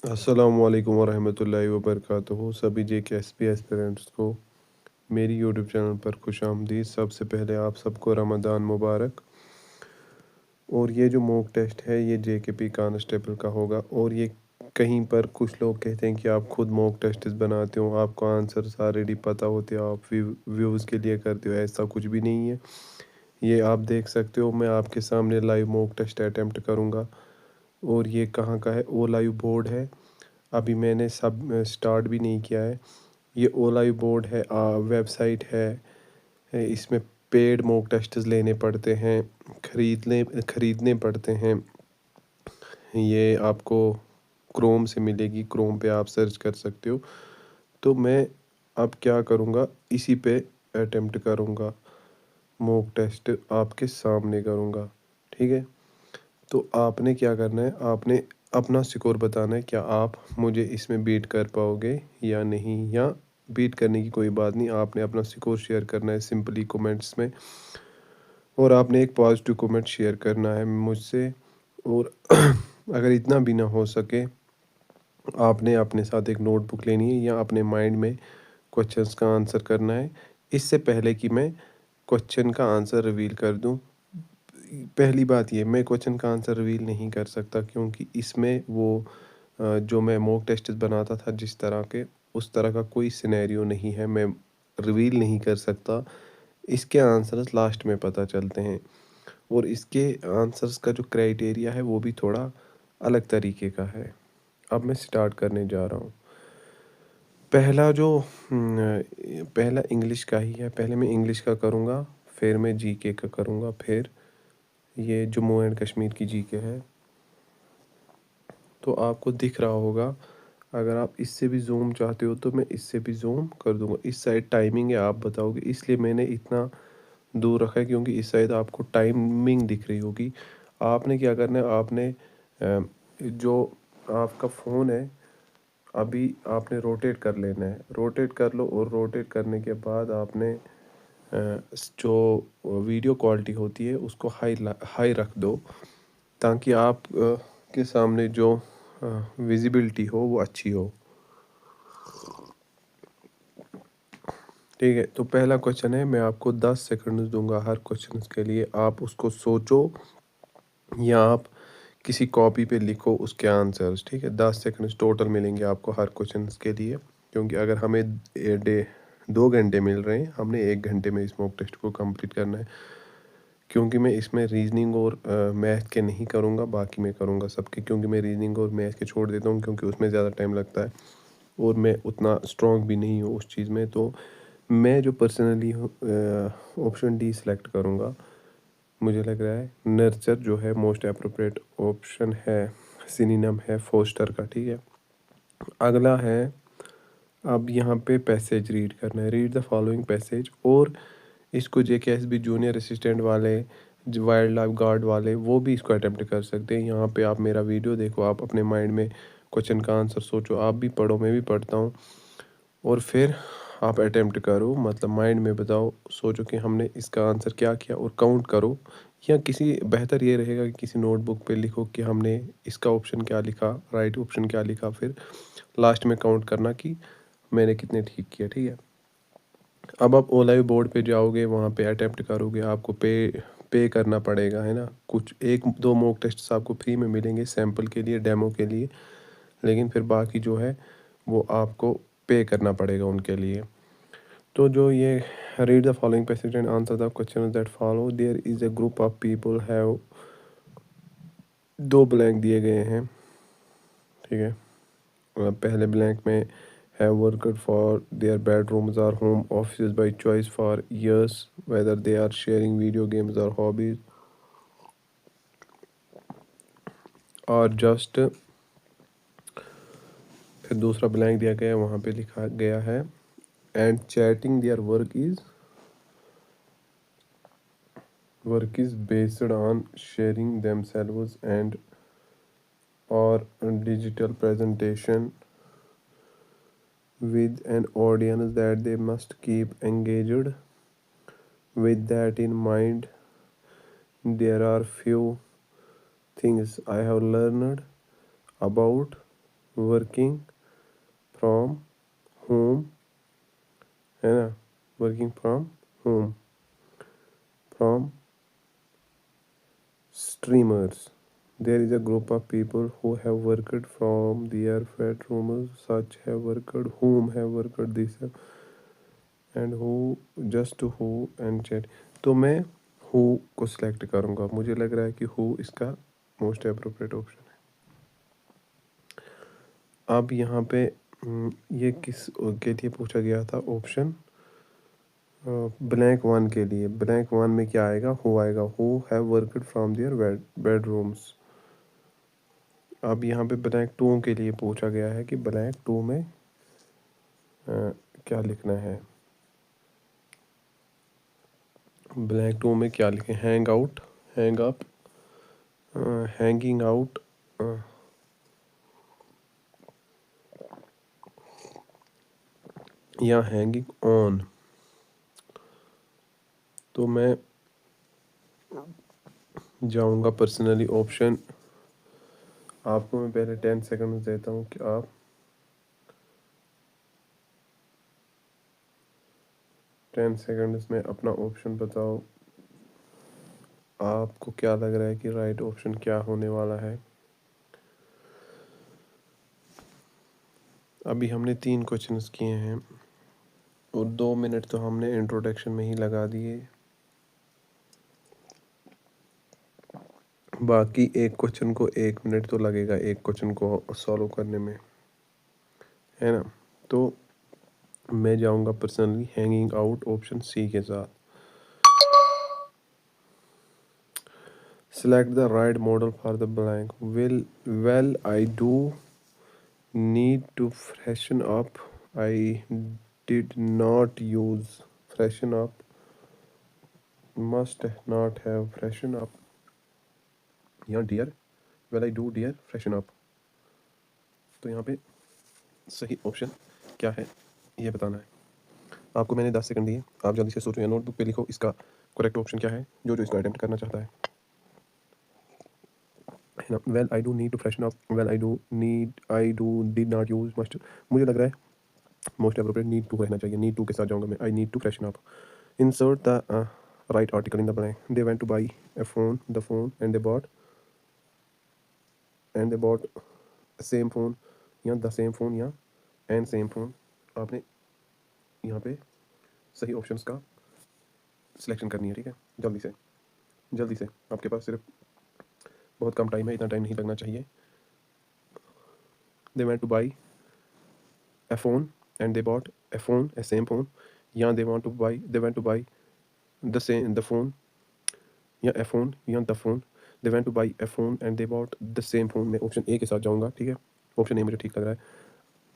अस्सलामुअलैकुम वरहमतुल्लाहि वबरकातुहू। सभी JKSP एस्पिरेंट्स को मेरी यूट्यूब चैनल पर खुशामदीद। सबसे पहले आप सबको रमज़ान मुबारक। और ये जो मॉक टेस्ट है ये JKP कांस्टेबल का होगा। और ये कहीं पर कुछ लोग कहते हैं कि आप खुद मॉक टेस्ट बनाते हो, आपको आंसर ऑलरेडी पता होते हो, आप व्यूज़ के लिए करते हो। ऐसा कुछ भी नहीं है। ये आप देख सकते हो, मैं आपके सामने लाइव मॉक टेस्ट अटैम्प्ट करूँगा। और ये कहाँ का है? ओ लाइव बोर्ड है। अभी मैंने सब स्टार्ट भी नहीं किया है। ये ओ लाइव बोर्ड है, वेबसाइट है। इसमें पेड मॉक टेस्ट्स लेने पड़ते हैं, खरीदने पड़ते हैं। ये आपको क्रोम से मिलेगी, क्रोम पे आप सर्च कर सकते हो। तो मैं अब क्या करूँगा, इसी पे अटेम्प्ट करूँगा, मॉक टेस्ट आपके सामने करूँगा। ठीक है, तो आपने क्या करना है, आपने अपना स्कोर बताना है। क्या आप मुझे इसमें बीट कर पाओगे या नहीं, या बीट करने की कोई बात नहीं, आपने अपना स्कोर शेयर करना है सिंपली कमेंट्स में। और आपने एक पॉजिटिव कमेंट शेयर करना है मुझसे। और अगर इतना भी ना हो सके, आपने अपने साथ एक नोटबुक लेनी है या अपने माइंड में क्वेश्चंस का आंसर करना है। इससे पहले कि मैं क्वेश्चन का आंसर रिवील कर दूं, पहली बात ये, मैं क्वेश्चन का आंसर रिवील नहीं कर सकता, क्योंकि इसमें वो जो मैं मॉक टेस्ट बनाता था जिस तरह के, उस तरह का कोई सिनेरियो नहीं है, मैं रिवील नहीं कर सकता। इसके आंसर्स लास्ट में पता चलते हैं। और इसके आंसर्स का जो क्राइटेरिया है वो भी थोड़ा अलग तरीके का है। अब मैं स्टार्ट करने जा रहा हूँ। पहला इंग्लिश का ही है। पहले मैं इंग्लिश का करूँगा, फिर मैं जीके का करूँगा, फिर ये जम्मू एंड कश्मीर की जीके है। तो आपको दिख रहा होगा, अगर आप इससे भी जूम चाहते हो तो मैं इससे भी जूम कर दूंगा। इस साइड टाइमिंग है, आप बताओगे, इसलिए मैंने इतना दूर रखा है, क्योंकि इस साइड आपको टाइमिंग दिख रही होगी। आपने क्या करना है, आपने जो आपका फ़ोन है, अभी आपने रोटेट कर लेना है। रोटेट कर लो, और रोटेट करने के बाद आपने जो वीडियो क्वालिटी होती है उसको हाई रख दो, ताकि आप के सामने जो विजिबिलिटी हो वो अच्छी हो। ठीक है, तो पहला क्वेश्चन है, मैं आपको 10 सेकंड दूंगा हर क्वेश्चन के लिए। आप उसको सोचो या आप किसी कॉपी पे लिखो उसके आंसर्स। ठीक है, 10 सेकंड टोटल मिलेंगे आपको हर क्वेश्चन के लिए, क्योंकि अगर हमें डे 2 घंटे मिल रहे हैं, हमने 1 घंटे में इस मॉक टेस्ट को कंप्लीट करना है। क्योंकि मैं इसमें रीजनिंग और मैथ के नहीं करूँगा, बाकी मैं करूँगा सबके, क्योंकि मैं रीजनिंग और मैथ के छोड़ देता हूँ, क्योंकि उसमें ज़्यादा टाइम लगता है और मैं उतना स्ट्रॉन्ग भी नहीं हूँ उस चीज़ में। तो मैं जो पर्सनली ऑप्शन डी सेलेक्ट करूँगा। मुझे लग रहा है नर्चर जो है मोस्ट अप्रोप्रिएट ऑप्शन है, सिनोनिम है फोस्टर का। ठीक है, अगला है, अब यहाँ पे पैसेज रीड करना है। Read the following passage. और इसको JKSB जूनियर असिस्टेंट वाले, वाइल्ड लाइफ गार्ड वाले, वो भी इसको अटेम्प्ट कर सकते हैं। यहाँ पे आप मेरा वीडियो देखो, आप अपने माइंड में क्वेश्चन का आंसर सोचो, आप भी पढ़ो, मैं भी पढ़ता हूँ, और फिर आप अटेम्प्ट करो, मतलब माइंड में बताओ, सोचो कि हमने इसका आंसर क्या किया, और काउंट करो। या किसी, बेहतर ये रहेगा कि किसी नोटबुक पे लिखो कि हमने इसका ऑप्शन क्या लिखा, राइट ऑप्शन क्या लिखा, फिर लास्ट में काउंट करना कि मैंने कितने ठीक किया। ठीक है, अब आप ओलाइव बोर्ड पे जाओगे, वहाँ पे अटेम्प्ट करोगे, आपको पे करना पड़ेगा, है ना। कुछ एक दो मॉक टेस्ट आपको फ्री में मिलेंगे सैम्पल के लिए, डेमो के लिए, लेकिन फिर बाकी जो है वो आपको पे करना पड़ेगा उनके लिए। तो जो ये read the following passage and answer the question that follow, there is a group of people have, दो ब्लैंक दिए गए हैं। ठीक है, पहले ब्लैंक में have worked for their bedrooms or home offices by choice for years, whether they are sharing video games or hobbies or just, फिर दूसरा ब्लैंक दिया गया है, वहाँ पे लिखा गया है and chatting their work is based on sharing themselves and or digital presentation with an audience that they must keep engaged. With that in mind, there are few things I have learned about working from home, है ना, working from home, from streamers. There is a group of people who have worked from their bedrooms, such have worked, whom have worked this, and who just who and chat. तो मैं who को select करूँगा, मुझे लग रहा है कि who इसका मोस्ट अप्रोप्रिएट ऑप्शन है। अब यहाँ पे ये किस के लिए पूछा गया था ऑप्शन, ब्लैंक वन के लिए। ब्लैंक वन में क्या आएगा, हु आएगा, who have worked from their bedrooms. अब यहाँ पे ब्लैंक टू के लिए पूछा गया है कि ब्लैंक टू में क्या लिखना है। ब्लैंक टू में क्या लिखें, hang out, hang up, hanging out, या हैंगिंग ऑन। तो मैं जाऊंगा पर्सनली ऑप्शन, आपको मैं पहले 10 सेकंड देता हूँ कि आप 10 सेकंड्स में अपना ऑप्शन बताओ, आपको क्या लग रहा है कि राइट ऑप्शन क्या होने वाला है। अभी हमने 3 क्वेश्चंस किए हैं और 2 मिनट तो हमने इंट्रोडक्शन में ही लगा दिए, बाकी एक क्वेश्चन को 1 मिनट तो लगेगा एक क्वेश्चन को सॉल्व करने में, है ना। तो मैं जाऊंगा personally hanging out option C के साथ। Select the right model for the blank. Well, I do need to freshen up. I did not use freshen up. Must not have freshen up. यहाँ dear, well I do dear freshen up. तो यहाँ पे सही option क्या है ये बताना है। आपको मैंने 10 सेकंड दिए, आप जल्दी से सोचो या नोटबुक पे लिखो इसका करेक्ट ऑप्शन क्या है, जो इसको अटेम्प्ट करना चाहता है ना। Well I do need to freshen up, well I do did not use must, मुझे लग रहा है मोस्ट अप्रोप्रिएट नीड टू रहना चाहिए, नीड टू के साथ जाऊंगा मैं, I need to freshen up. Insert the right article in the blank. They went to buy a phone, the phone, and they bought same phone, या the same phone, या and same phone. आपने यहाँ पे सही options का selection करनी है, ठीक है। जल्दी से आपके पास सिर्फ बहुत कम टाइम है, इतना टाइम नहीं लगना चाहिए। दे went to by a phone and they bought a phone, a same phone, या they went to buy the phone, या a phone, या the phone, they went to buy a phone and they bought the same phone। मैं option A के साथ जाऊंगा, ठीक है, option A मुझे ठीक लग रहा है।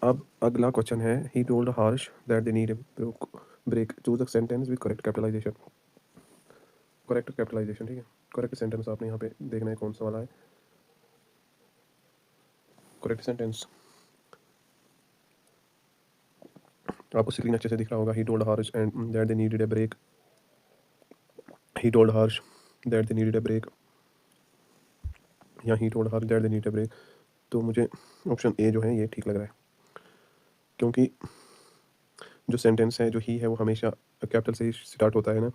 अब अगला क्वेश्चन है, he told Harsh that they need a break, choose a sentence with correct capitalization। Correct capitalization, ठीक है, करेक्ट सेंटेंस आपने यहाँ पे देखना है कौन सा वाला है करेक्ट सेंटेंस। आपको स्क्रीन अच्छे से दिख रहा होगा। He told Harsh and that they needed a break, he told Harsh that they needed a break, या he told Harsh that they needed a break. तो मुझे ऑप्शन ए जो है ये ठीक लग रहा है, क्योंकि जो सेंटेंस है जो ही है वो हमेशा कैपिटल से ही स्टार्ट होता है ना,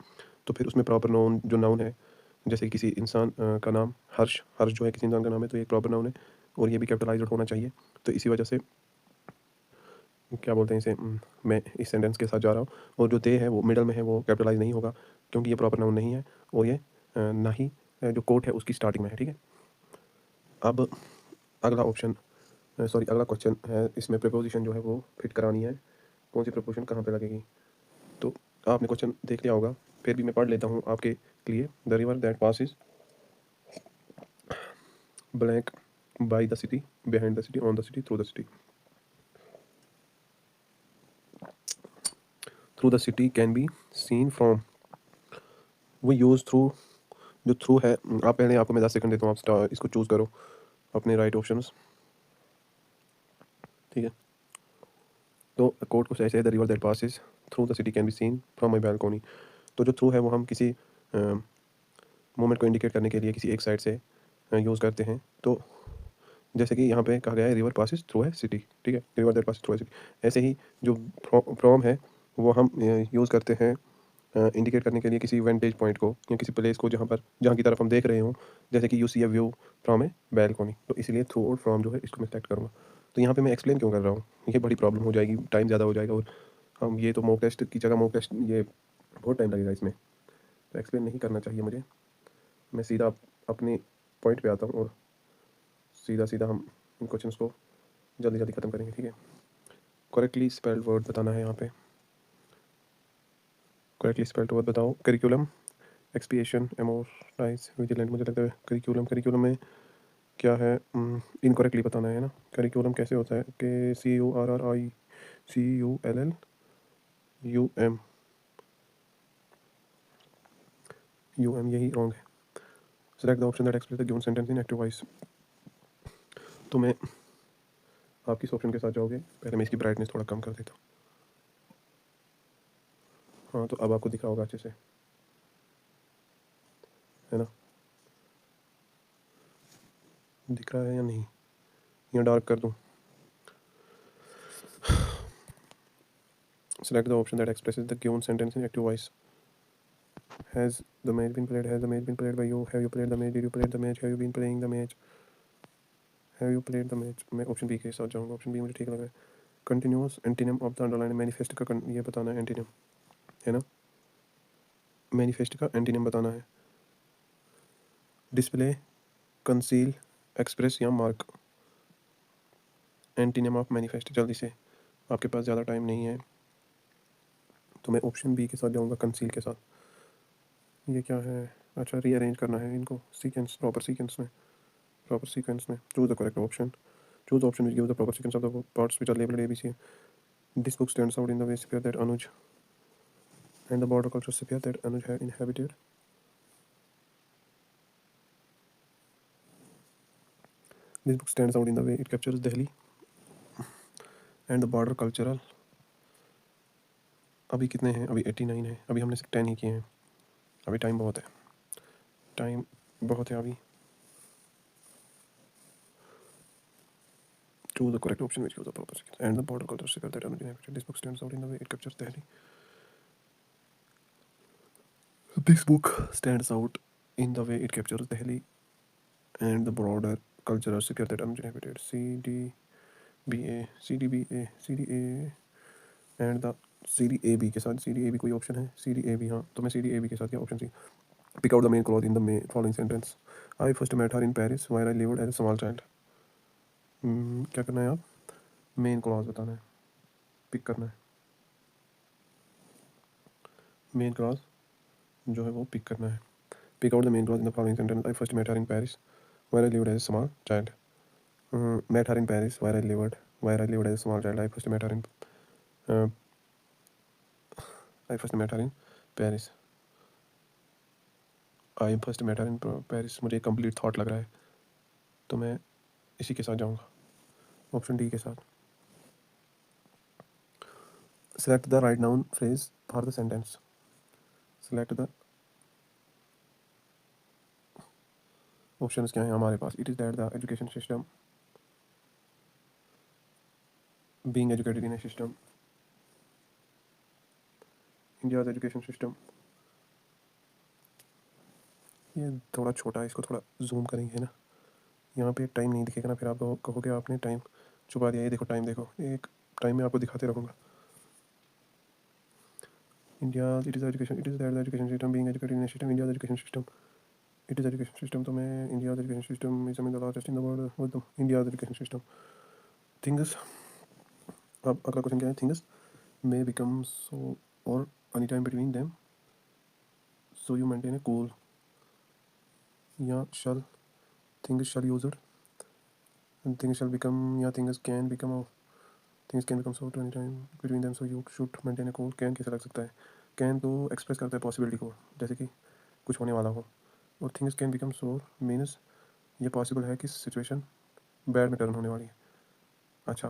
तो फिर उसमें प्रॉपर नाउन जो नाउन है, जैसे किसी इंसान का नाम हर्ष, हर्ष जो है किसी इंसान का नाम है, तो ये प्रॉपर नाउन है और ये भी कैपिटलाइज्ड होना चाहिए। तो इसी वजह से क्या बोलते हैं इसे, मैं इस सेंटेंस के साथ जा रहा हूँ। और जो दे है वो मिडल में है, वो कैपिटलाइज नहीं होगा क्योंकि ये प्रॉपर नाउन नहीं है, और ये ना ही जो कोट है उसकी स्टार्टिंग में है, ठीक है। अब अगला ऑप्शन, सॉरी अगला क्वेश्चन है, इसमें प्रपोजिशन जो है वो फिट करानी है, कौन सी प्रपोजिशन कहाँ पे लगेगी। तो आपने क्वेश्चन देख लिया होगा, फिर भी मैं पढ़ लेता हूँ आपके लिए। The river that passes blank by the city, behind the city, on the city, through the city. Through the city can be seen from, वो यूज थ्रू, जो थ्रू है, आप पहले आपको मैं 10 सेकंड देता हूँ, आप इसको चूज़ करो अपने राइट ऑप्शंस, ठीक है। तो कोड कुछ ऐसे है, the river that passes through the city can be seen from my balcony. तो जो थ्रू है वो हम किसी मोमेंट को इंडिकेट करने के लिए किसी एक साइड से यूज़ करते हैं। तो जैसे कि यहाँ पे कहा गया है river passes through a city, ठीक है, river that passes through a city. ऐसे ही जो फ्रॉम है वो हम यूज़ करते हैं इंडिकेट करने के लिए किसी वेंटेज पॉइंट को या किसी प्लेस को जहाँ की तरफ हम देख रहे हों, जैसे कि you see a view from a balcony, तो इसलिए थ्रू और फ्रॉम जो है इसको मैं सेलेक्ट करूँगा। तो यहाँ पे मैं एक्सप्लेन क्यों कर रहा हूँ, ये बड़ी प्रॉब्लम हो जाएगी, टाइम ज़्यादा हो जाएगा, और हम ये तो मॉक टेस्ट की जगह मॉक टेस्ट, ये बहुत टाइम लगेगा इसमें, तो एक्सप्लेन नहीं करना चाहिए मुझे। मैं सीधा अपने पॉइंट पे आता हूँ और सीधा सीधा हम इन क्वेश्चंस को जल्दी जल्दी ख़त्म करेंगे, ठीक है। करेक्टली स्पेल्ड वर्ड बताना है यहाँ पे, करेक्टली स्पेल्ड वर्ड बताओ। करिकुलम, एक्सपिएशन, एमोराइज, विजिलेंट, मुझे लगता है करिकुलम, करिकुलम में क्या है, इनकरेक्टली बताना है ना। करिकुलम कैसे होता है कि CURRICULLUM, UM, यही रॉन्ग है। Select the option that express the given sentence in active voice. तो मैं आप किस ऑप्शन के साथ जाओगे, पहले मैं इसकी ब्राइटनेस थोड़ा कम कर देता हूँ। हाँ, तो अब आपको दिखा होगा अच्छे से, है ना, दिख रहा है या नहीं, या डार्क कर दूँ। Select the option that expresses the given sentence in active voice. Has the match been played? Has the match been played by you? Have you played the match? Did you play the match? Have you been playing the match? Have you played the match? मैं option B के साथ जाऊँगा, option B मुझे ठीक लग रहा है। Continuous antonym of the underline, manifest का ये बताना है एंटीनिम, है ना, मैनिफेस्ट का एंटीनिम बताना है। डिस्प्ले, कंसील, एक्सप्रेस या मार्क, एंटीनिम ऑफ मैनिफेस्ट। जल्दी से, आपके पास ज़्यादा टाइम नहीं है, तो मैं ऑप्शन बी के साथ जाऊँगा, कंसील के साथ। ये क्या है, अच्छा, रीअरेंज करना है इनको सीक्वेंस, प्रॉपर सीक्वेंस में, proper sequence में। Choose the correct option. Choose the option which gives the proper sequence of the parts which are labeled A, B, C. This book stands out in the way sphere that Anuj and the border culture sphere that Anuj had inhabited. This book stands out in the way it captures Delhi and the border cultural. अभी कितने हैं, अभी 89 है, अभी हमने सिर्फ 10 ही किए हैं, अभी टाइम बहुत है, टाइम बहुत है अभी। Choose the correct option which gives the proper sequence and the border culture sphere that Anuj inhabited. This book stands out in the way it captures Delhi. This book stands out in the way it captures Delhi and the broader cultural sphere that Anuj inhabited. CDBA and the CDAB के साथ, CDAB कोई option है, CDAB, हाँ, तो मैं CDAB के साथ क्या, option C. Pick out the main clause in the following sentence. I first met her in Paris where I lived as a small child. क्या करना है, आप मेन क्लॉज बताना है, पिक करना है, मेन क्लॉज जो है वो पिक करना है। Pick out the main clause in the following sentence. I first met her in Paris where I lived as a small child. Met her in Paris where I lived as a small child. I first met her in Paris. I first met her in Paris, मुझे complete thought लग रहा है, तो मैं इसी के साथ जाऊँगा, ऑप्शन डी के साथ। Select the right noun phrase for the sentence. Select the options क्या है हमारे पास। It is that the education system, being educated in a system, India's education system. ये थोड़ा छोटा है, इसको थोड़ा जूम करेंगे ना, यहाँ पे टाइम नहीं दिखेगा ना, फिर आप कहोगे आपने टाइम छुपा दिया। ये देखो टाइम, देखो एक टाइम में आपको दिखाते रहूँगा। India, it is education, it is that the education system being educated in a system, India's education system, it is education system, तो मैं India's education system is the largest in the world, India's education system. Things, अब अगला question क्या है, things may become so or anytime between them, so you maintain a cool, या shall, things shall use it, and things shall become, या things can become so to anytime between them, so you should maintain a cool। can कैसे लग सकता है, can तो express करता है possibility को, जैसे कि कुछ होने वाला हो, और things can become so means ये पॉसिबल है कि सिचुएशन बैड में टर्न होने वाली है। अच्छा,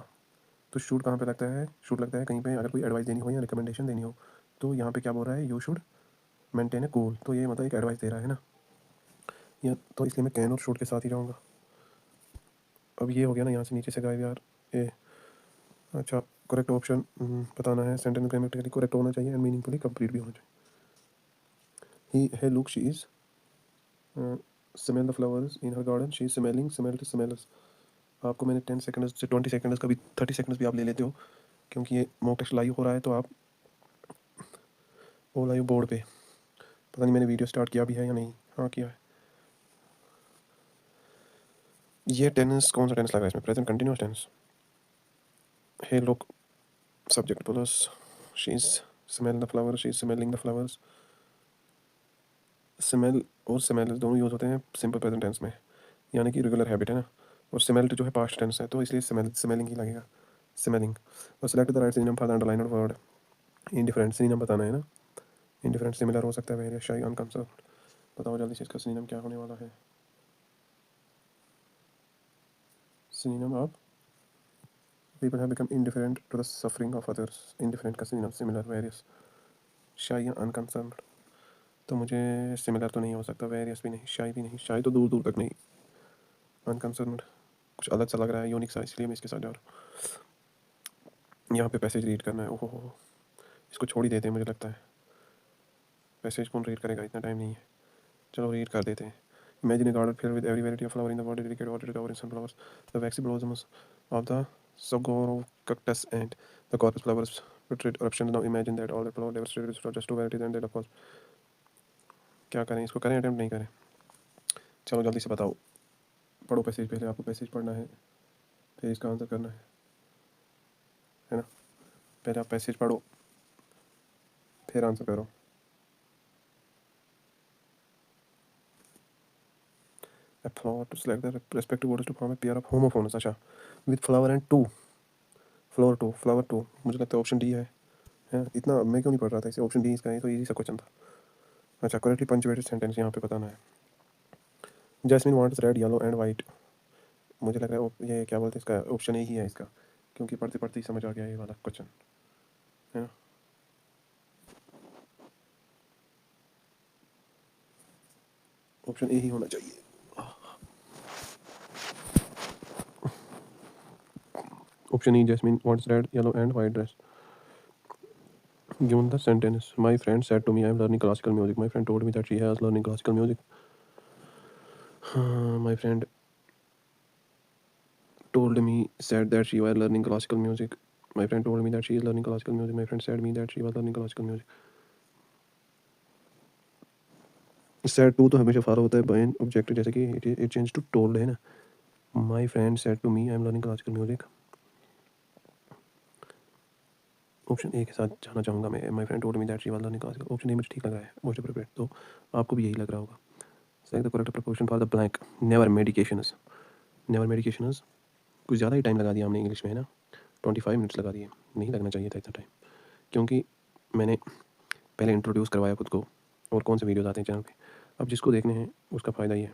तो शूट कहाँ पे लगता है, शूट लगता है कहीं पे अगर कोई एडवाइस देनी हो या रिकमेंडेशन देनी हो, तो यहाँ पे क्या बोल रहा है, you should maintain A cool, तो ये मतलब एक एडवाइस दे रहा है ना, या तो इसलिए मैं कैन और शूट के साथ ही जाऊँगा। अब ये हो गया ना, यहाँ से नीचे से गायब यार ये। अच्छा, करेक्ट ऑप्शन बताना है। सेंटेंस ग्रामेटिकली करेक्ट होना चाहिए एंड मीनिंगफुली कंप्लीट भी होना चाहिए। ही है look she is smell the flowers in her garden, she is smelling, smell to smellers. आपको मैंने 10 सेकंड से 20 सेकंड का भी 30 सेकंड भी आप ले लेते हो, क्योंकि ये मॉक टेस्ट लाइव हो रहा है, तो आप वो लाइव बोर्ड पे, पता नहीं मैंने वीडियो स्टार्ट किया भी है या नहीं। हाँ किया है। ये टेंस कौन सा टेंस लगा है इसमें? Present continuous tense. He look subject plus she is smell the flower, she is smelling the flowers. Smell और स्मेल दोनों यूज़ होते हैं सिंपल प्रेजेंट टेंस में, यानी कि रेगुलर हैबिट है ना। और स्मेल्ड जो है पास्ट टेंस है, तो इसलिए स्मेलिंग ही लगेगा, स्मेलिंग। और select the right synonym for the underlined word. Indifferent synonym बताना है ना। इंडिफरेंट सिमिलर हो सकता है, वेरियस, शाई, अनकंसर्न। बताओ जल्दी से इसका सिनोनिम क्या होने वाला है। Synonym of people have become indifferent to the suffering of others. Indifferent का सिनोनिम सिमिलर, वेरियस, शाई या अनकंसर्न। तो मुझे सिमिलर तो नहीं हो सकता, वेरियस भी नहीं, शाई भी नहीं, शाई तो दूर दूर तक नहीं, अनकंसर्न कुछ अलग सा लग रहा है, यूनिक सा, इसलिए मैं इसके साथ जा रहा हूँ। यहाँ पे पैसेज रीड करना है। ओहो हो, इसको छोड़ ही देते हैं मुझे लगता है, पैसेज कौन रीड करेगा, इतना टाइम नहीं है। चलो रीड कर देते हैं। Imagine a garden filled with every variety of flower in the world, dedicated water to covering sunflowers, the waxy blossoms of the Sagorocactus and the corpus flowers portrait eruptions. Now imagine that all the flower devastated with just two varieties and that of course. क्या करें, इसको करें attempt नहीं करें? चलो जल्दी से बताओ, पढ़ो पैसेज, पहले आपको पैसेज पढ़ना है, फिर इसका आंसर करना है ना। पहले आप पैसेज पढ़ो, फिर आंसर करो। A flower to select the respective orders to form a pair of homophones। अच्छा, with flower and two, flower two, मुझे लगता है ऑप्शन डी है। इतना मैं क्यों नहीं पढ़ रहा था इसे, ऑप्शन डी इसका है, तो इजी सा क्वेश्चन था। अच्छा, करेक्टली पंक्चुएटेड सेंटेंस यहाँ पे बताना है। Jasmine wants red yellow and white. मुझे लग रहा है ये क्या बोलते हैं, इसका ऑप्शन ए ही है इसका, क्योंकि पढ़ते पढ़ते ही समझ आ गया ये वाला क्वेश्चन, है ना। ऑप्शन ए ही होना चाहिए। Option E, Jasmine wants red yellow and white dress. Given the sentence, my friend said to me, I am learning classical music. My friend told me that she has learning classical music. My friend told me, said that she was learning classical music. My friend told me that she is learning classical music. My friend said me that she was learning classical music. Said to तो हमेशा follow होता है by object, जैसे कि it changed to told है ना। My friend said to me, I am learning classical music. Option A के साथ जाना चाहूँगा मैं। My friend told me that she was learning classical. Option A मुझे ठीक लग रहा है, मोस्ट अप्रोप्रिएट, तो आपको भी यही लग रहा होगा। Select the correct preposition for the blank. Never medications. Never medications, कुछ ज़्यादा ही टाइम लगा दिया हमने इंग्लिश में, है ना। 25 मिनट्स लगा दिए, नहीं लगना चाहिए था इतना टाइम, क्योंकि मैंने पहले इंट्रोड्यूस करवाया खुद को, और कौन से वीडियोज़ आते हैं चैनल पे, अब जिसको देखने हैं उसका फ़ायदा ही है।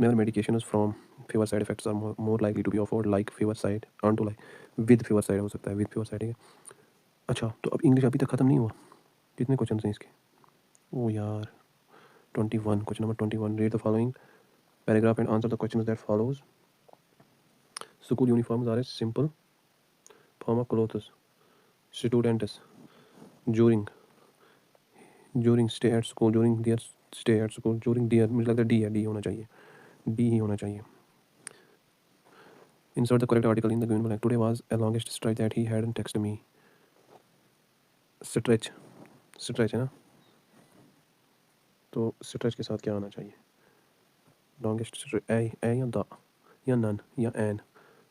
Never medications from fever side effects are more likely to be offered like fever side on to like with fever side हो सकता है, विद फीवर साइड, ठीक है। अच्छा, तो अब इंग्लिश अभी तक ख़त्म नहीं हुआ, कितने क्वेश्चन हैं इसके? ओ यार, 21, question number 21। Read the following paragraph and answer the question that follows. School uniforms are a simple form of clothes students during stay at school, during their stay at school, during their, मुझे लगता है D है, D होना चाहिए, D ही होना चाहिए। Insert the correct article in the given blank. Today was a longest stretch that he hadn't texted me. Stretch, stretch है ना, तो स्ट्रेच के साथ क्या आना चाहिए? लॉन्गेस्ट, ए या नन या एन,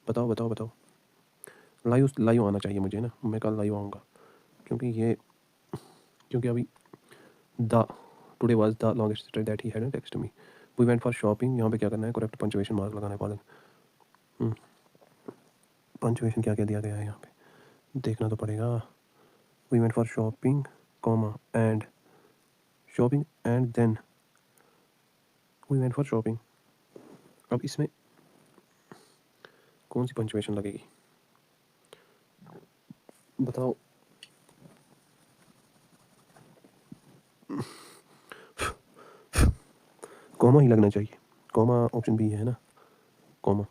बताओ बताओ बताओ। लाइव, लाइव आना चाहिए मुझे ना, मैं कल लाइव आऊँगा, क्योंकि अभी the today was the longest stretch that he had text me. We went for shopping, यहाँ पे क्या करना है, करेक्ट पंचुएशन मार्क लगाना है पालन। पंचुएशन क्या क्या दिया गया है यहाँ पे, देखना तो पड़ेगा। We went for shopping, comma and shopping and then we went for shopping. अब इसमें कौन सी पंचुएशन लगेगी बताओ। कॉमा ही लगना चाहिए, कॉमा, ऑप्शन बी है ना, कॉमा।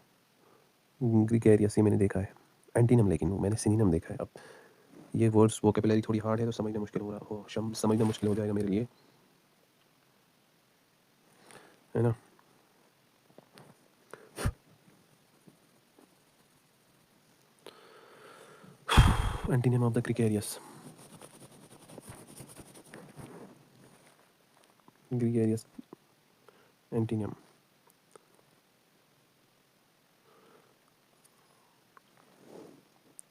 ग्रिगेरियस ये मैंने देखा है, एंटीनम लेकिन वो मैंने सिनोनिम देखा है। अब ये वर्ड्स वोकेबुलरी थोड़ी हार्ड है तो समझना मुश्किल हो रहा हो, समझना मुश्किल हो जाएगा मेरे लिए, है ना। Antonym of the gregarious, gregarious antonym,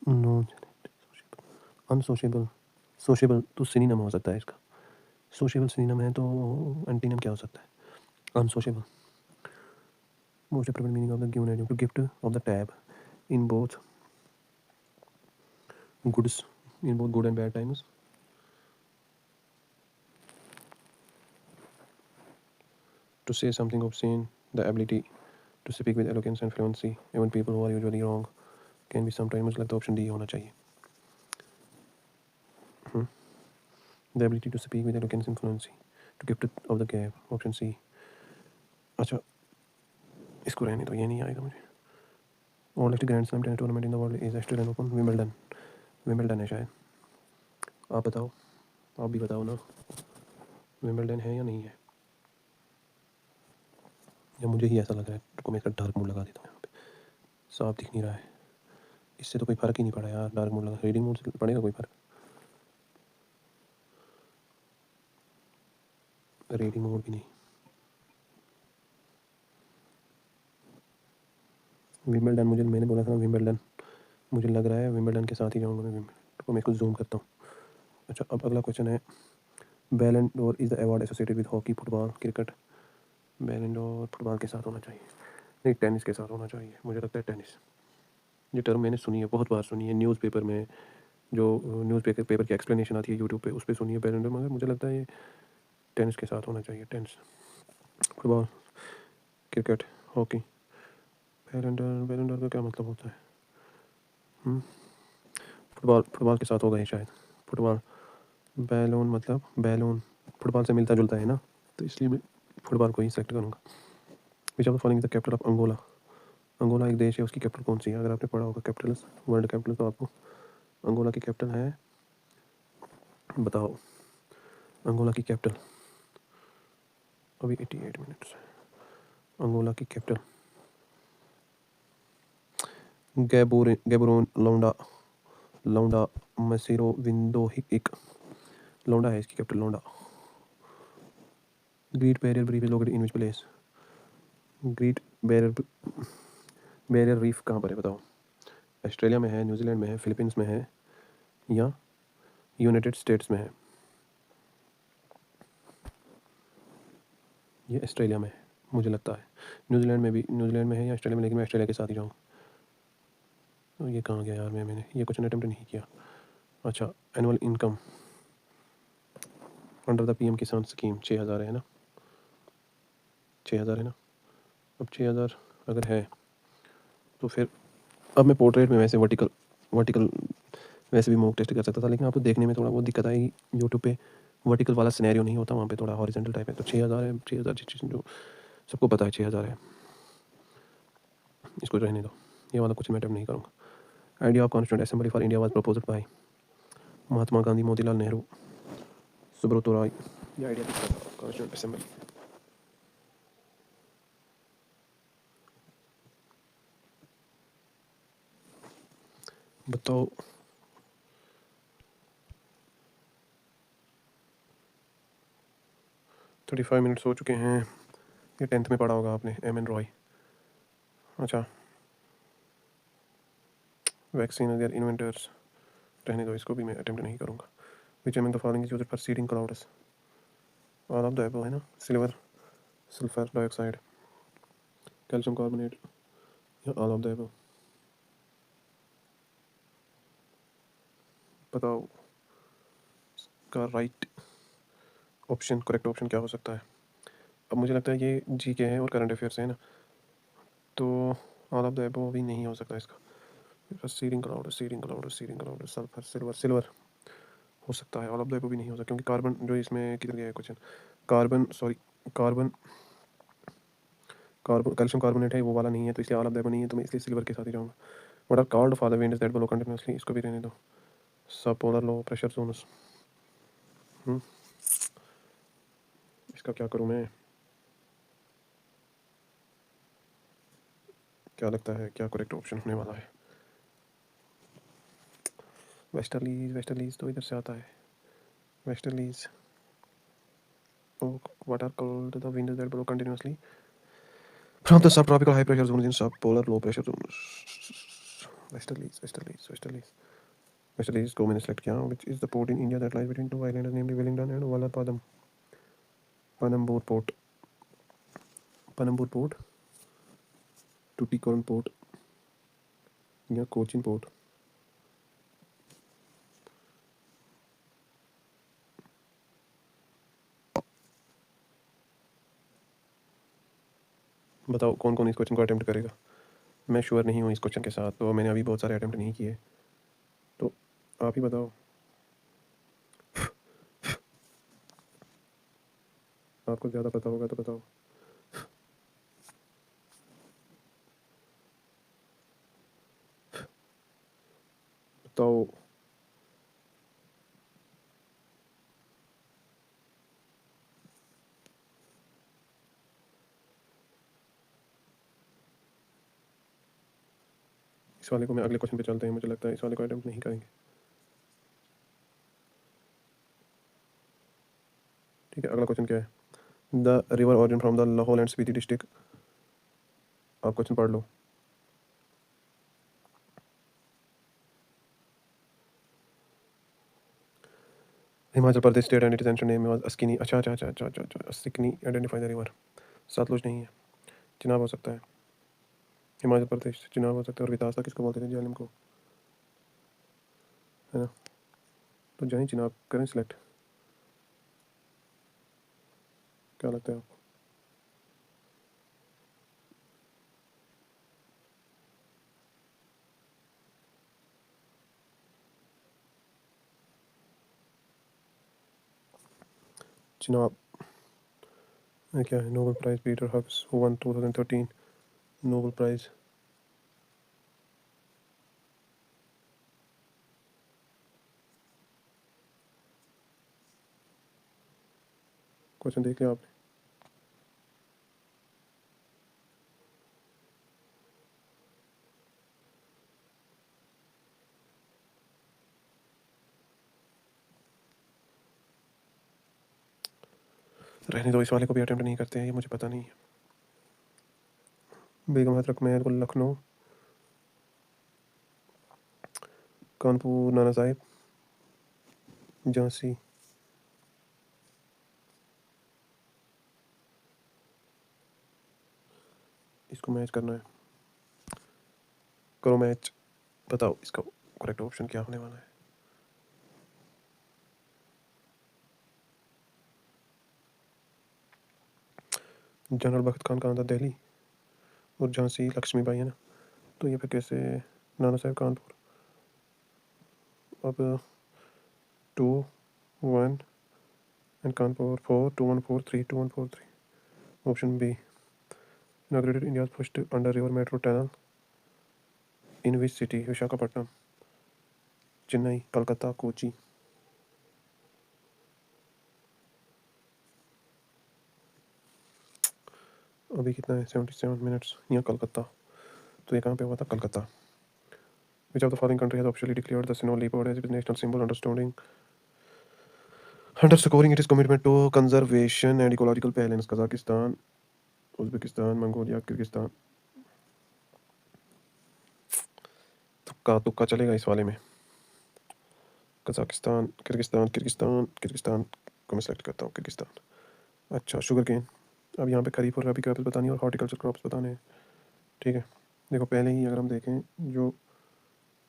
no unsociable, sociable तो सिनोनिम हो सकता है इसका, सोशेबल सिनोनिम है तो एंटीनियम क्या हो सकता है, unsociable. Most preferred meaning of the given item to gift of the tab in both goods, in both good and bad times. To say something obscene, the ability to speak with eloquence and fluency, even people who are usually wrong, can be sometimes, मुझे लगता है option D होना चाहिए। The ability to speak with eloquence and fluency, to gift of the gap, option C. अच्छा इसको रहने दो, ये नहीं आएगा मुझे। Oldest grand slam tennis tournament in the world is Australian Open, Wimbledon, Wimbledon है शायद। आप बताओ, आप भी बताओ ना, विंबलडन है या नहीं है, या मुझे ही ऐसा लग रहा है। तो मैं इसका डार्क मोड लगा देता हूँ यहाँ पे, साफ दिख नहीं रहा है, इससे तो कोई फ़र्क ही नहीं पड़ा यार। डार्क मोड लगा, रीडिंग मोड से पड़ेगा कोई फ़र्क, रीडिंग मोड भी नहीं। विंबलडन, मुझे मैंने बोला था विंबलडन, मुझे लग रहा है विंबलडन के साथ ही जाऊँगा मैं विंबलडन, तो मैं इसको जूम करता हूँ। अच्छा अब अगला क्वेश्चन है, बैलन door is the award associated with hockey, football, cricket. बैलन डोर फुटबॉल के साथ होना चाहिए, नहीं टेनिस के साथ होना चाहिए, मुझे लगता है टेनिस। ये टर्म मैंने सुनी है, बहुत बार सुनी है, न्यूज़पेपर में जो न्यूज़पेपर की एक्सप्लेनेशन आती है यूट्यूब पे, उस पर सुनी है बैलन डोर, मगर मुझे लगता है ये टेनिस के साथ होना चाहिए। टेनिस, फुटबॉल, क्रिकेट, हॉकी, बैलन डोर, बैलन डोर का क्या मतलब होता है? फुटबॉल, फुटबॉल के साथ होगा ये शायद, फुटबॉल। बैलोन मतलब बैलून फुटबॉल से मिलता जुलता है ना, तो इसलिए मैं फुटबॉल को ही सेलेक्ट करूँगा। Which of the following is the capital of Angola, Angola एक देश है, उसकी कैपिटल कौन सी है? अगर आपने पढ़ा होगा कैपिटल्स, वर्ल्ड कैपिटल, तो आपको अंगोला की कैपिटल है, बताओ अंगोला की कैपिटल। अभी 88 मिनट्स, अंगोला की कैपिटल गैबोरोन, लौंडा, लौंडा मसीरो विंदो एक, लौंडा है इसकी कैपिटल, लौंडा। Great barrier reef is located in which place, great barrier, barrier reef कहाँ पर है बताओ? ऑस्ट्रेलिया में है, न्यूजीलैंड में है, फिलीपींस में है, या यूनाइटेड स्टेट्स में है? ये ऑस्ट्रेलिया में है मुझे लगता है, न्यूजीलैंड में भी, न्यूजीलैंड में है या ऑस्ट्रेलिया में, लेकिन मैं ऑस्ट्रेलिया के साथ ही जाऊँ। तो ये कहाँ गया यार, मैंने ये क्वेश्चन अटैम्प्ट नहीं किया। अच्छा, annual income under the PM किसान स्कीम 6,000 है ना, 6,000 है ना। अब 6,000 अगर है तो फिर, अब मैं पोर्ट्रेट में वैसे वर्टिकल वर्टिकल वैसे भी मॉक टेस्ट कर सकता था, लेकिन आपको देखने में थोड़ा बहुत दिक्कत आई, यूट्यूब पे वर्टिकल वाला सिनेरियो नहीं होता, वहाँ पे थोड़ा हॉरिजॉन्टल टाइप है। तो 6,000 है, 6,000 जो सबको पता है 6,000 है, इसको रहने दो, ये वाला कुछ मैं अटैम्प्ट नहीं करूँगा। Idea of constituent assembly for India was proposed by Mahatma Gandhi, Motilal Nehru, Subrato Roy. ये आइडिया किसका था कॉन्स्टिट्यूंट असेंबली? बताओ। 35 मिनट्स हो चुके हैं, ये 10th में पढ़ा होगा आपने, एम एन रॉय। अच्छा, वैक्सीन अगर इन्वेंटर्स, रहने दो, इसको भी मैं अटेम्प्ट नहीं करूँगा। Which among the following is used for seeding clouds, all of the above है ना, silver, sulphur dioxide, calcium carbonate, या ऑल ऑफ द एबव? बताओ का राइट ऑप्शन, करेक्ट ऑप्शन क्या हो सकता है? अब मुझे लगता है ये जी के है और करंट अफेयर्स है ना, तो ऑल ऑफ द एबव भी नहीं हो सकता इसका। Seeding cloud, seeding cloud, seeding cloud, sulphur, silver, silver हो सकता है, ऑल ऑफ द एबव भी नहीं हो सकता, क्योंकि कार्बन जो इसमें किधर गया है question, carbon sorry, carbon calcium carbonate है, वो वाला नहीं है, तो इसलिए ऑल ऑफ दैट नहीं है, तो मैं इसलिए सिल्वर के साथ ही जाऊँगा। What are called for the winds that blow continuously, इसको भी रहने दो। सब पोलर लो प्रेशर जोन्स। इसका क्या करूँ मैं? क्या लगता है क्या करेक्ट ऑप्शन होने वाला है? वेस्टर्लीज तो इधर से आता है। Westerlies, what are called the winds that blow continuously from the subtropical high pressure zones in subpolar low pressure zones. Westerlies को मैंने सेलेक्ट किया, which is the port in India that lies between two islands namely Wellington and Vallarpadam. Panambur Port, Tuticorin Port या Cochin port. बताओ कौन कौन इस question को attempt करेगा? मैं श्योर नहीं हूँ इस क्वेश्चन के साथ, तो मैंने अभी बहुत सारे अटेम्प्ट नहीं किए, तो आप ही बताओ। आपको ज़्यादा पता होगा तो बताओ। बताओ। इस वाले को मैं अगले क्वेश्चन पे चलते हैं, मुझे लगता है इस वाले को अटेम्प्ट नहीं करेंगे। ठीक है, अगला क्वेश्चन क्या है? The river origin from the Lahaul and Spiti district. आप क्वेश्चन पढ़ लो। Himachal Pradesh state and its ancient name was Askini. अच्छा, Askini identify the river. Satluj नहीं है, चिनाब हो सकता है। हिमाचल प्रदेश चिनाब हो सकता है, और वितासा किसको बोलते थे? झेलम को, है ना? तो जाएं चिनाब करें सिलेक्ट। क्या लगता है आपको? चिनाब क्या है? Nobel prize Peter Higgs who won 2013 Nobel prize. Question देख लिया आपने? रहने दो, इस वाले को भी अटेम्प्ट नहीं करते हैं, ये मुझे पता नहीं है। बेगम हजरत महल, लखनऊ, कानपुर, नाना साहिब, झांसी। इसको मैच करना है, करो मैच। बताओ इसका करेक्ट ऑप्शन क्या होने वाला है? जनरल बख्त खान कहाँ था? दिल्ली। और झांसी लक्ष्मीबाई है ना, तो ये फिर कैसे? नाना साहब कानपुर। अब 2-1 and Kanpur 4-2-1-4-3-2-1-4-3। Option B, inaugurated India's first under river metro tunnel in which city? Visakhapatnam, Chennai, Calcutta, Kochi. अभी कितना है? 77 मिनट्स। यहाँ कलकत्ता, तो ये कहाँ पे हुआ था? Calcutta. Which of the following country has officially declared the snow leopard as its national symbol, underscoring its commitment to conservation and ecological balance? Kazakhstan, Uzbekistan, Mongolia, Kyrgyzstan. तुक्का तुक्का चलेगा इस वाले में। कजाकिस्तान, किर्गिस्तान को मैं सेलेक्ट करता हूँ, किर्गिस्तान। अच्छा, शुगर केन। अब यहाँ पे खरीफ और रबी क्रॉप्स बतानी और हॉर्टिकल्चर क्रॉप्स बताने हैं। ठीक है, देखो पहले ही अगर हम देखें, जो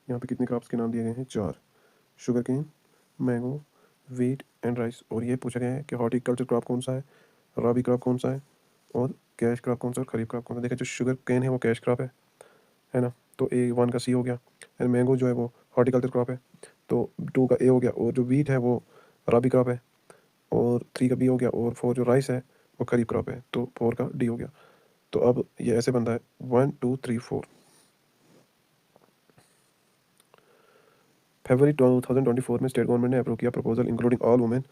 यहाँ पे कितने क्रॉप्स के नाम दिए गए हैं? 4। Sugarcane, mango, wheat and rice. और ये पूछा गया है कि हॉर्टिकल्चर क्रॉप कौन सा है, रबी क्रॉप कौन सा है, और कैश क्रॉप कौन सा, और खरीफ क्रॉप कौन सा। देखिए जो शुगर केन है वो कैश क्रॉप है ना, तो A1 का C हो गया। एंड मैंगो जो है वो हॉर्टिकल्चर क्रॉप है, तो 2 का A हो गया। और जो वीट है वो रबी क्रॉप है, और 3 का B हो गया। और 4 जो राइस है वो खरीफ क्रॉप है, तो 4 का D हो गया। तो अब ये ऐसे बनता है 1 2 3 4। फरवरी 2024 में स्टेट गवर्नमेंट ने अप्रूव किया proposal including all women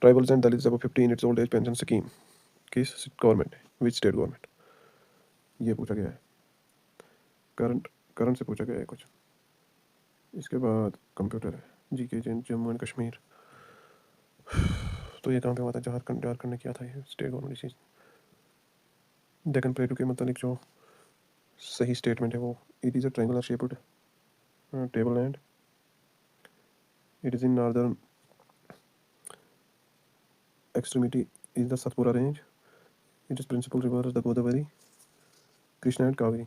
tribals and Dalits above 50 in its old age pension scheme. किस गवर्नमेंट है, विच स्टेट गवर्नमेंट, ये पूछा गया है। करंट करंट से पूछा गया है कुछ। इसके बाद कंप्यूटर है, जीके जम्मू एंड कश्मीर। तो ये कहाँ पे हुआ था, झारखंड झारखंड ने किया था ये स्टेट गवर्नमेंट चीज़। डेक्कन प्लेटू के मतलब जो सही स्टेटमेंट है वो, it is a triangular shaped table land, it is in northern extremity is the Satpura range. Its principal rivers the Godavari, Krishna and Kaveri.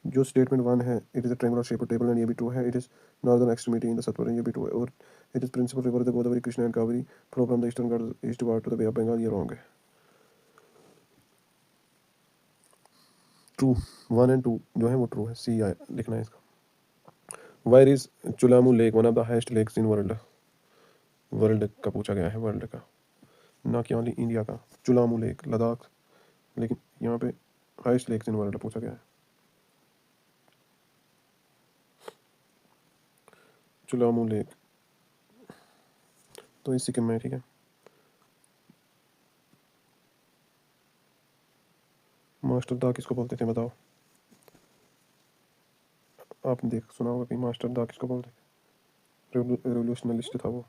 जो स्टेटमेंट 1 है, it is a triangular shape table and ये भी true है। It is northern extremity in the Satpura range, ये भी true है। और it is principal river the Godavari Krishna and Kaveri flow from the eastern Ghat eastward to the Bay of Bengal, ये wrong है। True 1 and 2 जो है वो ट्रू है, सी लिखना है इसका। Where is Cholamu lake one of the highest lakes in world, world का पूछा गया है, वर्ल्ड का, ना कि ओनली इंडिया का। चुलामू लेक लद्दाख, लेकिन यहाँ पे हाइस्ट लेक्स इन वर्ल्ड पूछा गया है। चुलामू लेक तो ये सिक्किम में है, ठीक है। मास्टर दा किसको बोलते थे बताओ, आपने देख सुना होगा कहीं, मास्टर दा किसको बोलते थे, रेवोल्यूशनलिस्ट था वो।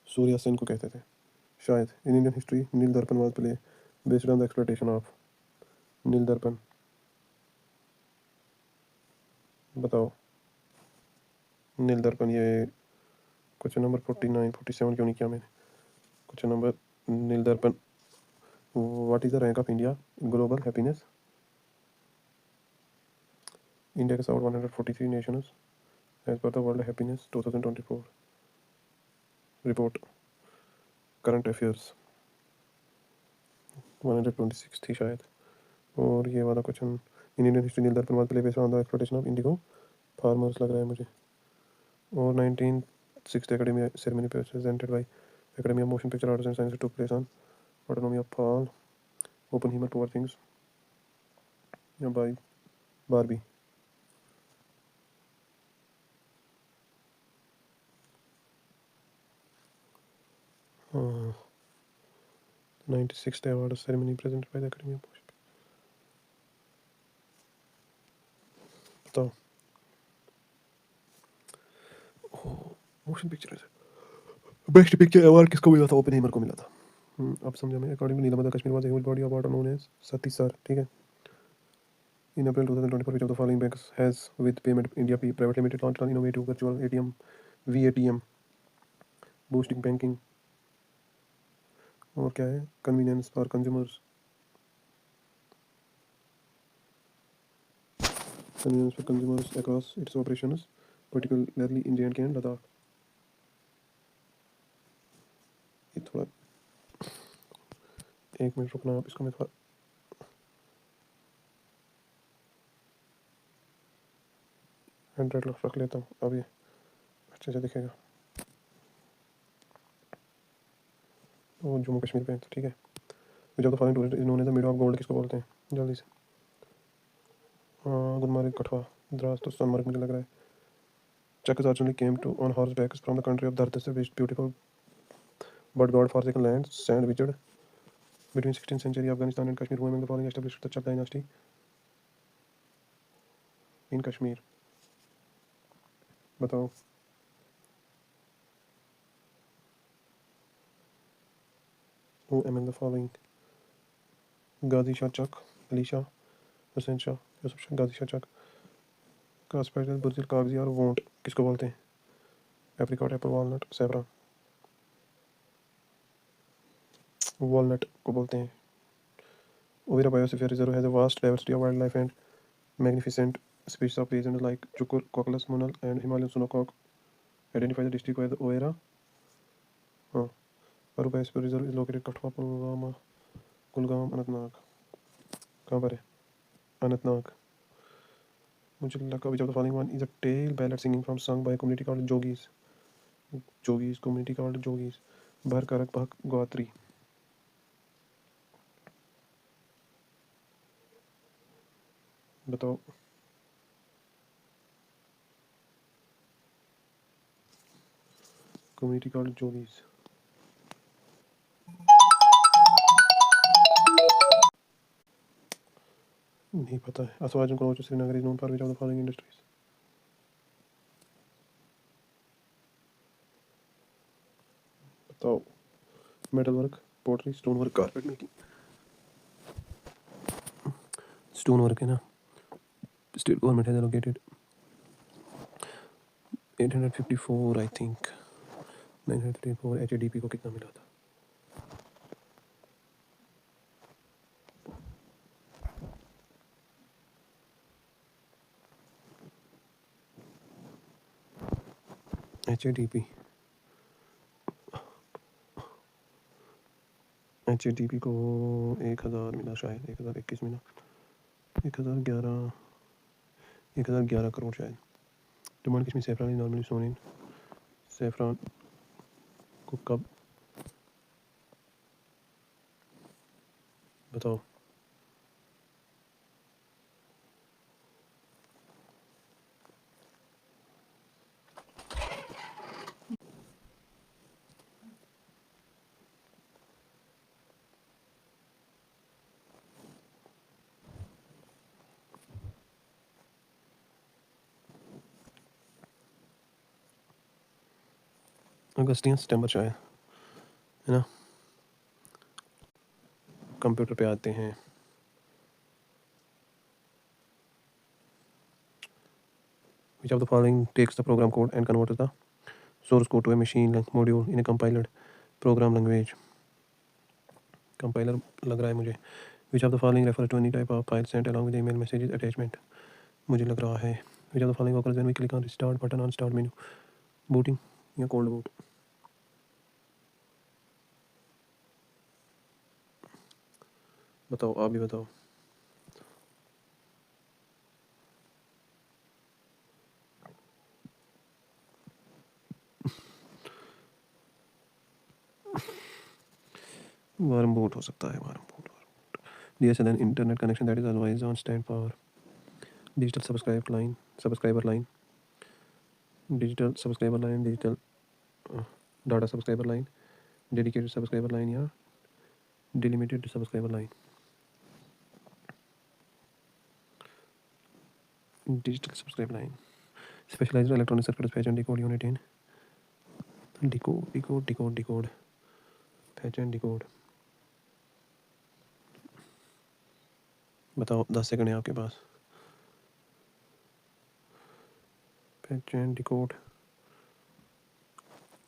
सूर्या सेन को कहते थे शायद। इन Indian history Neel Darpan was play based on the exploitation of, Neel Darpan बताओ। नील दर्पण ये क्वेश्चन नंबर 49 47 क्यों नहीं किया मैंने। Question number Neel Darpan, what is the rank of India in global happiness. India के south 143 nations as per the world happiness 2024 report. Current affairs 126 थी शायद। और ये वाला question, in Indian history Neel Darpan was play based on the exploitation of indigo farmers लग रहा है मुझे। और 1960 Academy ceremony presented by Academy of Motion Picture Arts and Sciences took place on autonomy of Paul Oppenheimer, Poor Things या by Barbie। हाँ 96th award ceremony presented by the Academy of Motion। बताओ motion picture best picture award किसको मिला था, Oppenheimer को मिला था। अब समझा मैं। According to Neelam Kashmir was huge body of water known as Satisar, ठीक है। In April 2024, which of the following banks has with Payment India Private Limited launched an innovative virtual ATM VATM, boosting banking और क्या है, convenience for consumers, convenience for consumers across its operations, particularly in J&K and Ladakh। ये थोड़ा एक minute रुकना आप, इसको मैं थोड़ा हैंड रख लेता हूँ, अब ये अच्छे से दिखेगा। वो जम्मू कश्मीर पे है, तो ठीक है। जब तो foreign tourist is known as the mid of gold किसको बोलते हैं, जल्दी से। हाँ गुलमार्ग, कठवा, द्रास तो सोनमर्ग मुझे लग रहा है। Checkers originally came to on horseback from the country of Dardasa, which beautiful but God-forsaken land sandwiched between 16th century Afghanistan and Kashmir, who among the following established the Chak dynasty in Kashmir। बताओ। Who among the following, गाजी शाह चक, अली शाह, हुसैन शाह, यूसुफ शाह, गाजी शाह चक। का special बुर्जिल कागजी और won't किसको बोलते हैं, apricot, Apple, walnut, Savera. Walnut को बोलते हैं। Ovira Biosphere Reserve has a vast diversity of wildlife and magnificent species of peasants like chukur, coccolus, munal, and Himalayan snow-cock. Identify the district where the Ovira Biosphere Reserve is located. Kathua, Pulwama, Kulgam, Anantnag। कहाँ पर है, अनंतनाग। मुझे लगा which of the following one is a tale ballad singing from sung by a community called Jogis। जोगीज community called जोगीज बहरकारक बहक गौत्री बताओ community called जोगीज नहीं पता है असवाजन करोच Srinagar is known for which of the following industries बताओ metal work pottery stone work carpet making stone work है ना state government has allocated 854 I think 934 एचएडीपी को कितना मिला था एचएडीपी एचएडीपी को 1000 मिला शायद 1021 मिला 1011 करोड़ शायद डिमांड किसमें saffron is normally sown in saffron को कब बताओ अगस्त या सितंबर शायद है ना कंप्यूटर पे आते हैं which of the following takes the program code and converts the source code to a machine module in a compiled program language compiler लग रहा है मुझे which of the following refers to any type of file sent along with the email messages attachment मुझे लग रहा है which of the following occurs when we click on restart button on start menu booting या cold boot बताओ आप भी बताओ warm boot हो सकता है warm boot DSL internet connection that is always on stand for digital subscriber line digital subscriber line digital data subscriber line dedicated subscriber line या delimited subscriber line digital subscriber line specialized electronic circuit fetch and decode unit in decode fetch and decode बताओ 10 second है आपके पास fetch and decode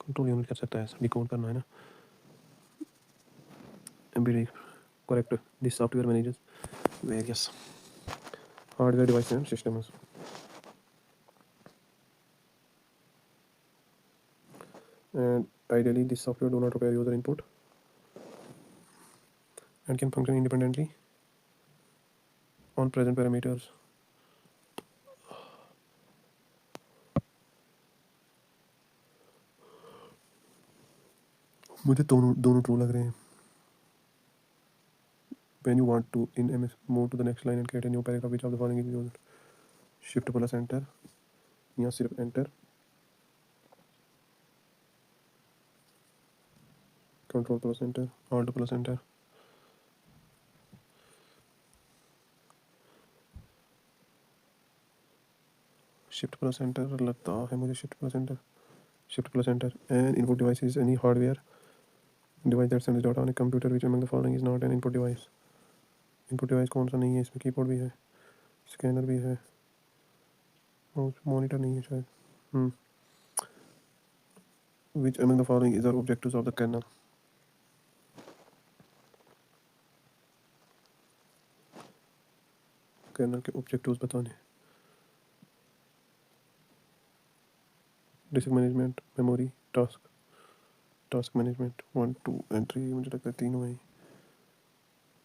control unit कर सकता है decode करना है ना MBD correct this software manages various hardware device and systems and ideally this software do not require user input and can function independently on present parameters मुझे दोनों दोनों true लग रहे हैं when you want to in MS move to the next line and create a new paragraph which of the following is used shift plus enter या सिर्फ enter control plus enter alt plus enter shift plus enter लगता है मुझे shift plus enter and input device is any hardware device that sends data on a computer which among the following is not an input device input device कौन सा नहीं है इसमें keyboard भी है स्कैनर भी है मॉनिटर नहीं है शायद which among the following is our objectives of the kernel kernel के objectives बताने disk management memory task management 1 2 and 3 मुझे लगता है तीनों हैं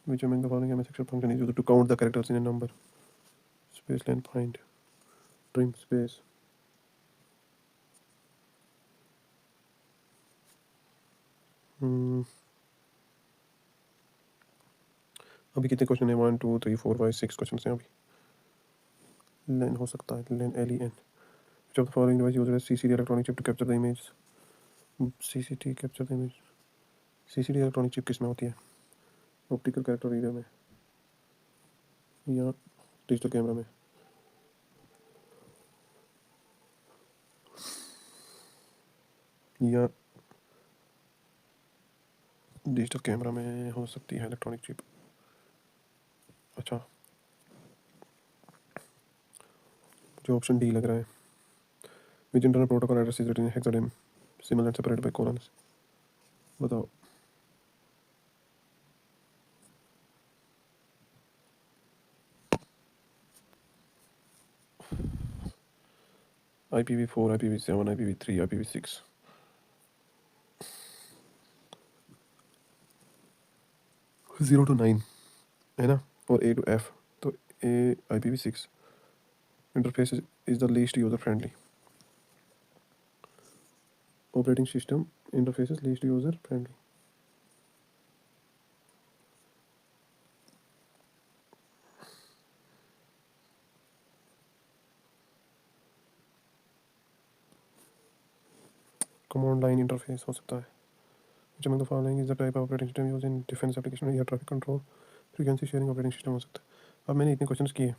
which among the following MS Excel function is used to count the characters in a number space line find trim space अभी कितने question है? 1 2 3 4 5 6 क्वेश्चन हैं अभी। लेन हो सकता है, लेन LEN। जब following device use CCD electronic chip to capture the image. CCD capture the image. CCD electronic chip किस में होती है? ऑप्टिकल कैरेक्टर रीडर में या डिजिटल कैमरा में? या डिजिटल कैमरा में हो सकती है इलेक्ट्रॉनिक चिप। अच्छा, जो ऑप्शन डी लग रहा है। Which internal protocol address is written in hexadecimal similar and separated by colons. बताओ। IPv4, IPv7, IPv3, IPv6। 0 to 9 है ना, और A to F। तो A IPv6 interface is the least user friendly. Operating system interface is least user friendly. Command line interface हो सकता है। Which among the following is the type of operating system used in defense application? Air traffic control, frequency sharing operating system हो सकता है। अब मैंने इतने questions किए,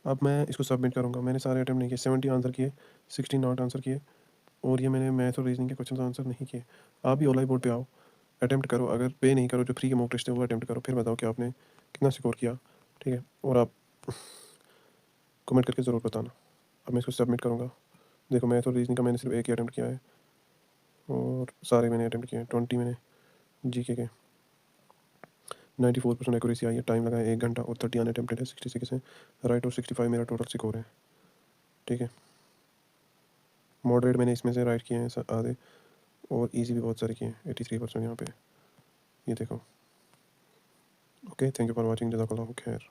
अब मैं इसको सबमिट करूंगा। मैंने सारे अटैम्प्ट नहीं किए, 70 आंसर किए, 16 नॉट आंसर किए, और ये मैंने मैथ और रीजनिंग के क्वेश्चन आंसर नहीं किए। आप भी ऑनलाइन बोर्ड पे आओ, अटैम्प्ट करो। अगर पे नहीं करो, जो फ्री के मॉक टेस्ट है वो अटैम्प्ट करो, फिर बताओ कि आपने कितना स्कोर किया। ठीक है, और आप कमेंट करके ज़रूर बताना। अब मैं इसको सबमिट करूँगा। देखो, मैथ और रीजनिंग का मैंने सिर्फ एक ही अटैम्प्ट किया है, और सारे मैंने अटैम्प्ट किए हैं। 20 मैंने GK के 94% एक्यूरेसी आई है। टाइम लगा है 1 घंटा, और 30 अनअटेम्प्टेड है, 66 है राइट, और 65 मेरा टोटल स्कोर है। ठीक है, मॉडरेट मैंने इसमें से राइट किए हैं आधे, और इजी भी बहुत सारे किए हैं। 83% यहाँ पे, ये देखो। Okay, thank you for watching, जज़ाकल्लाह खैर।